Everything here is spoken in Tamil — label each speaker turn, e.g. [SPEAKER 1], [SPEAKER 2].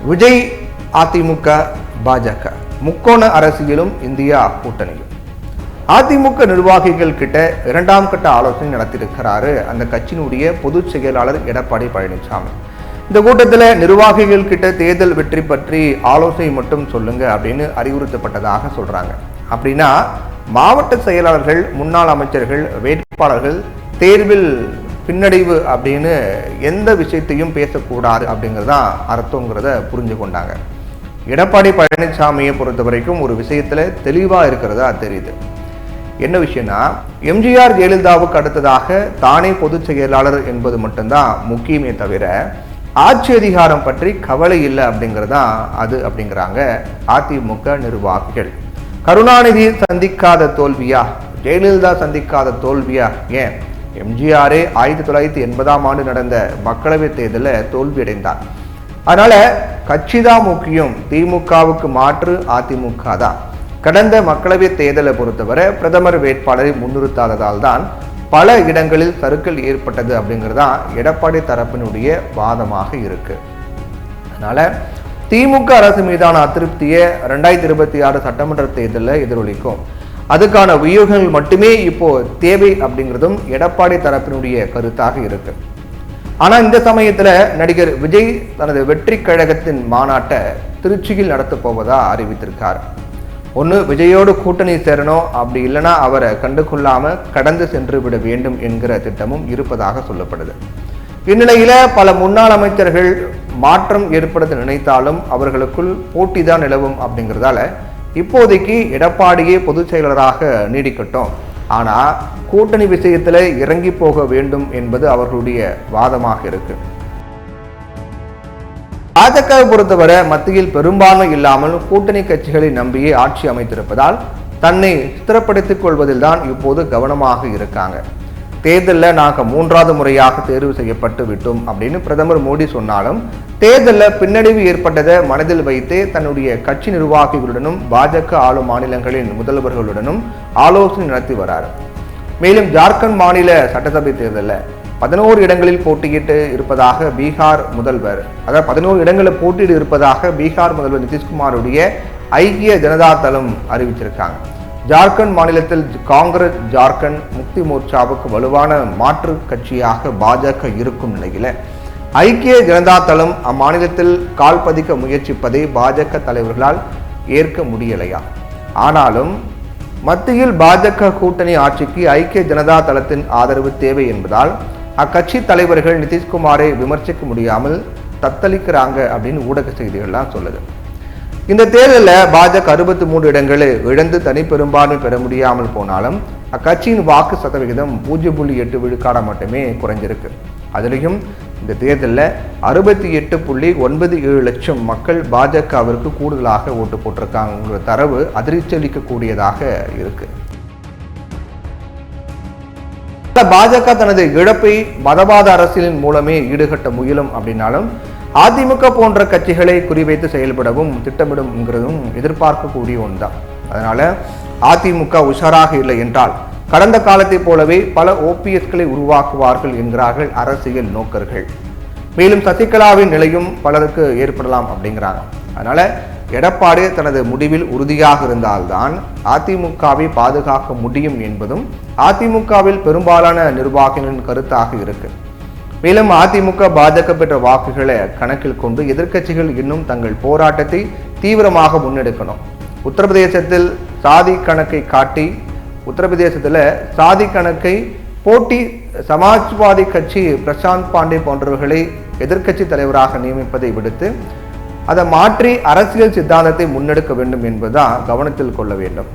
[SPEAKER 1] விஜய், அதிமுக, பாஜக முக்கோண அரசியலும் இந்தியா கூட்டணியும். அதிமுக நிர்வாகிகள் கிட்ட 2ஆம் கட்ட ஆலோசனை நடத்தியிருக்கிறாரு அந்த கட்சியினுடைய பொதுச் செயலாளர் எடப்பாடி பழனிசாமி. இந்த கூட்டத்தில் நிர்வாகிகள் கிட்ட தேர்தல் வெற்றி பற்றி ஆலோசனை மட்டும் சொல்லுங்க அப்படின்னு அறிவுறுத்தப்பட்டதாக சொல்றாங்க. அப்படின்னா மாவட்ட செயலாளர்கள், முன்னாள் அமைச்சர்கள், வேட்பாளர்கள் தேர்வில் பின்னடைவு அப்படின்னு எந்த விஷயத்தையும் பேசக்கூடாது அப்படிங்கிறதான் அர்த்தங்கிறத புரிஞ்சு கொண்டாங்க. எடப்பாடி பழனிசாமியை பொறுத்த வரைக்கும் ஒரு விஷயத்துல தெளிவா இருக்கிறதா தெரியுது. என்ன விஷயம்னா, எம்ஜிஆர் ஜெயலலிதாவுக்கு அடுத்ததாக தானே பொதுச் செயலாளர் என்பது மட்டும்தான் முக்கியமே தவிர ஆட்சி அதிகாரம் பற்றி கவலை இல்லை அப்படிங்கிறதா அது அப்படிங்கிறாங்க அதிமுக நிர்வாகிகள். கருணாநிதி சந்திக்காத தோல்வியா, ஜெயலலிதா சந்திக்காத தோல்வியா? ஏன், எம்ஜிஆரே 1980ஆம் ஆண்டு நடந்த மக்களவைத் தேர்தலில் தோல்வியடைந்தார். அதனால கட்சி தான் முக்கியம், திமுகவுக்கு மாற்று அதிமுக தான். கடந்த மக்களவைத் தேர்தலை பொறுத்தவரை பிரதமர் வேட்பாளரை முன்னிறுத்தாததால் தான் பல இடங்களில் சறுக்கல் ஏற்பட்டது அப்படிங்கிறதா எடப்பாடி தரப்பினுடைய வாதமாக இருக்கு. அதனால திமுக அரசு மீதான அதிருப்தியை 2026 சட்டமன்ற தேர்தலில் எதிரொலிக்கும். அதுக்கான வியூகங்கள் மட்டுமே இப்போ தேவை அப்படிங்கிறதும் எடப்பாடி தரப்பினுடைய கருத்தாக இருக்கு. ஆனா இந்த சமயத்துல நடிகர் விஜய் தனது வெற்றி கழகத்தின் மாநாட்டை திருச்சியில் நடத்த போவதா அறிவித்திருக்கார். ஒன்று விஜயோடு கூட்டணி சேரணும், அப்படி இல்லைன்னா அவரை கண்டுகொள்ளாம கடந்து சென்று விட வேண்டும் என்கிற திட்டமும் இருப்பதாக சொல்லப்படுது. இந்நிலையில பல முன்னாள் அமைச்சர்கள் மாற்றம் ஏற்படுத்த நினைத்தாலும் அவர்களுக்குள் போட்டி தான் நிலவும் அப்படிங்கிறதால இப்போதைக்கு எடப்பாடியே பொதுச் செயலராக நீடிக்கட்டும், ஆனா கூட்டணி விஷயத்துல இறங்கி போக வேண்டும் என்பது அவர்களுடைய வாதமாக இருக்கு. பாஜகவை பொறுத்தவரை மத்தியில் பெரும்பான்மை இல்லாமல் கூட்டணி கட்சிகளை நம்பியே ஆட்சி அமைத்திருப்பதால் தன்னை ஸ்திரப்படுத்திக் கொள்வதில் தான் இப்போது கவனமாக இருக்காங்க. தேர்தலில் நாங்கள் 3வது முறையாக தேர்வு செய்யப்பட்டு விட்டோம் அப்படின்னு பிரதமர் மோடி சொன்னாலும் தேர்தலில் பின்னடைவு ஏற்பட்டதை மனதில் வைத்தே தன்னுடைய கட்சி நிர்வாகிகளுடனும் பாஜக ஆளும் மாநிலங்களின் முதல்வர்களுடனும் ஆலோசனை நடத்தி வராரு. மேலும் ஜார்க்கண்ட் மாநில சட்டசபை தேர்தலில் 11 இடங்களில் போட்டியிட்டு இருப்பதாக பீகார் முதல்வர், அதாவது 11 இடங்களில் போட்டியிட்டு இருப்பதாக பீகார் முதல்வர் நிதிஷ்குமாருடைய ஐக்கிய ஜனதா தளம் அறிவிச்சிருக்காங்க. ஜார்க்கண்ட் மாநிலத்தில் காங்கிரஸ் ஜார்க்கண்ட் முக்தி மோர்ச்சாவுக்கு வலுவான மாற்று கட்சியாக பாஜக இருக்கும் நிலையில ஐக்கிய ஜனதா தளம் அம்மாநிலத்தில் கால் பதிக்க முயற்சிப்பதை பாஜக தலைவர்களால் ஏற்க முடியலையா? ஆனாலும் மத்தியில் பாஜக கூட்டணி ஆட்சிக்கு ஐக்கிய ஜனதா தளத்தின் ஆதரவு தேவை என்பதால் அக்கட்சி தலைவர்கள் நிதிஷ்குமாரை விமர்சிக்க முடியாமல் தத்தளிக்கிறாங்க அப்படின்னு ஊடக செய்திகள்லாம் சொல்லுது. இந்த தேர்தலில் பாஜக 63 இடங்களை இழந்து தனி பெரும்பான்மை பெற முடியாமல் போனாலும் அக்கட்சியின் வாக்கு சதவிகிதம் 0.8 விழுக்காட மட்டுமே குறைஞ்சிருக்கு. அதுலேயும் இந்த தேர்தலில் 68.97 லட்சம் மக்கள் பாஜகவிற்கு கூடுதலாக ஓட்டு போட்டிருக்காங்கிற தரவு அதிர்ச்சி அளிக்கக்கூடியதாக இருக்கு. பாஜக தனது இழப்பை மதவாத அரசியலின் மூலமே ஈடுகட்ட முயலும் அப்படின்னாலும் அதிமுக போன்ற கட்சிகளை குறிவைத்து செயல்படவும் திட்டமிடும்ங்கிறதும் எதிர்பார்க்கக்கூடிய ஒன்றுதான். அதனால அதிமுக உஷாராக இல்லை என்றால் கடந்த காலத்தை போலவே பல ஓபிஎஸ்களை உருவாக்குவார்கள் என்கிறார்கள் அரசியல் நோக்கர்கள். மேலும் சசிகலாவின் நிலையும் பலருக்கு ஏற்படலாம் அப்படிங்கிறாங்க. அதனால எடப்பாடி தனது முடிவில் உறுதியாக இருந்தால்தான் அதிமுகவை பாதுகாக்க முடியும் என்பதும் அதிமுகவில் பெரும்பாலான நிர்வாகிகளின் கருத்தாக இருக்கு. மேலும் அதிமுக பாஜக பெற்ற வாக்குகளை கணக்கில் கொண்டு எதிர்க்கட்சிகள் இன்னும் தங்கள் போராட்டத்தை தீவிரமாக முன்னெடுக்கணும். உத்தரப்பிரதேசத்தில் சாதி கணக்கை காட்டி சாதி கணக்கை போட்டி சமாஜ்வாதி கட்சி பிரசாந்த் பாண்டே போன்றவர்களை எதிர்க்கட்சி தலைவராக நியமிப்பதை விடுத்து அதை மாற்றி அரசியல் சித்தாந்தத்தை முன்னெடுக்க வேண்டும் என்பதுதான் கவனத்தில் கொள்ள வேண்டும்.